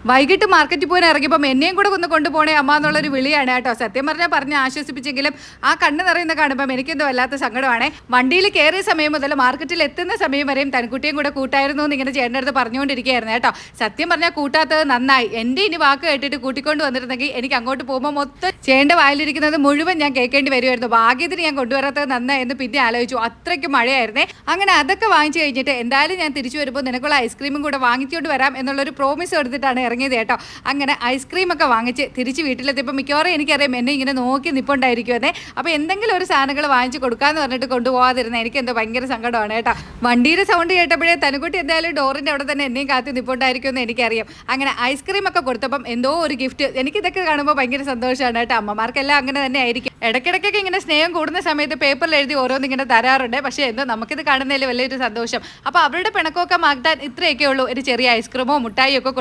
വൈകിട്ട് മാർക്കറ്റിൽ പോകാൻ ഇറങ്ങിയപ്പം എന്നെയും കൂടെ ഒന്ന് കൊണ്ടുപോകണേ അമ്മ എന്നുള്ളൊരു വിളിയാണ് കേട്ടോ. സത്യം പറഞ്ഞ് ആശ്വസിപ്പിച്ചെങ്കിലും ആ കണ്ണ് നിറയുന്ന കാണുമ്പം എനിക്കെന്തോ വല്ലാത്ത സങ്കടമാണ്. വണ്ടിയിൽ കയറിയ സമയം മുതൽ മാർക്കറ്റിൽ എത്തുന്ന സമയം വരെയും തൻകുട്ടിയും കൂടെ കൂട്ടായിരുന്നു എന്ന് ഇങ്ങനെ ചേട്ടൻ്റെ അടുത്ത് പറഞ്ഞുകൊണ്ടിരിക്കുകയായിരുന്നു കേട്ടോ. സത്യം പറഞ്ഞാൽ കൂട്ടാത്തത് നന്നായി. എൻ്റെ ഇനി വാക്ക് കേട്ടിട്ട് കൂട്ടിക്കൊണ്ട് വന്നിരുന്നെങ്കിൽ എനിക്ക് അങ്ങോട്ട് പോകുമ്പോൾ മൊത്തം ചേട്ടൻ്റെ വായിലിരിക്കുന്നത് മുഴുവൻ ഞാൻ കേൾക്കേണ്ടി വരുമായിരുന്നു. ഭാഗ്യത്തിന് ഞാൻ കൊണ്ടുവരാത്തത് നന്നായി എന്ന് പിന്നെ ആലോചിച്ചു. അത്രയ്ക്ക് മഴയായിരുന്നേ. അങ്ങനെ അതൊക്കെ വാങ്ങിച്ചു കഴിഞ്ഞിട്ട് എന്തായാലും ഞാൻ തിരിച്ചു വരുമ്പോൾ നിനക്കുള്ള ഐസ്ക്രീമും കൂടെ വാങ്ങിക്കൊണ്ട് വരാം എന്നുള്ളൊരു പ്രോമിസ് എടുത്തിട്ടാണ് ഇറങ്ങിയത് കേട്ടോ. അങ്ങനെ ഐസ്ക്രീമൊക്കെ വാങ്ങിച്ച് തിരിച്ച് വീട്ടിലെത്തിയപ്പോൾ മിക്കവാറും എനിക്കറിയാം എന്നെ ഇങ്ങനെ നോക്കി നിൽപ്പുണ്ടായിരിക്കുമെന്നേ. അപ്പോൾ എന്തെങ്കിലും ഒരു സാധനങ്ങൾ വാങ്ങിച്ച് കൊടുക്കാമെന്ന് പറഞ്ഞിട്ട് കൊണ്ടുപോകാതിരുന്ന എനിക്കെന്തോ ഭയങ്കര സങ്കടമാണ് കേട്ടോ. വണ്ടിയുടെ സൗണ്ട് കേട്ടപ്പോഴേ തനുകുട്ടി എന്തായാലും ഡോറിൻ്റെ അവിടെ തന്നെ എന്നെയും കാത്തി നിൽപ്പുണ്ടായിരിക്കുമെന്ന് എനിക്കറിയാം. അങ്ങനെ ഐസ്ക്രീമൊക്കെ കൊടുത്തപ്പം എന്തോ ഒരു ഗിഫ്റ്റ്. എനിക്കിതൊക്കെ കാണുമ്പോൾ ഭയങ്കര സന്തോഷമാണ് കേട്ടോ. അമ്മമാർക്കെല്ലാം അങ്ങനെ തന്നെ ആയിരിക്കും. ഇടയ്ക്കിടയ്ക്കൊക്കെ ഇങ്ങനെ സ്നേഹം കൂടുന്ന സമയത്ത് പേപ്പറിൽ എഴുതി ഓരോന്നിങ്ങനെ തരാറുണ്ട്. പക്ഷേ എന്തോ നമുക്കിത് കാണുന്നതിൽ വലിയൊരു സന്തോഷം. അപ്പോൾ അവരുടെ പിണക്കമൊക്കെ മാറ്റാൻ ഇത്രയൊക്കെ ഉള്ളൂ. ഒരു ചെറിയ ഐസ്ക്രീമോ മുട്ടായിയോ ഒക്കെ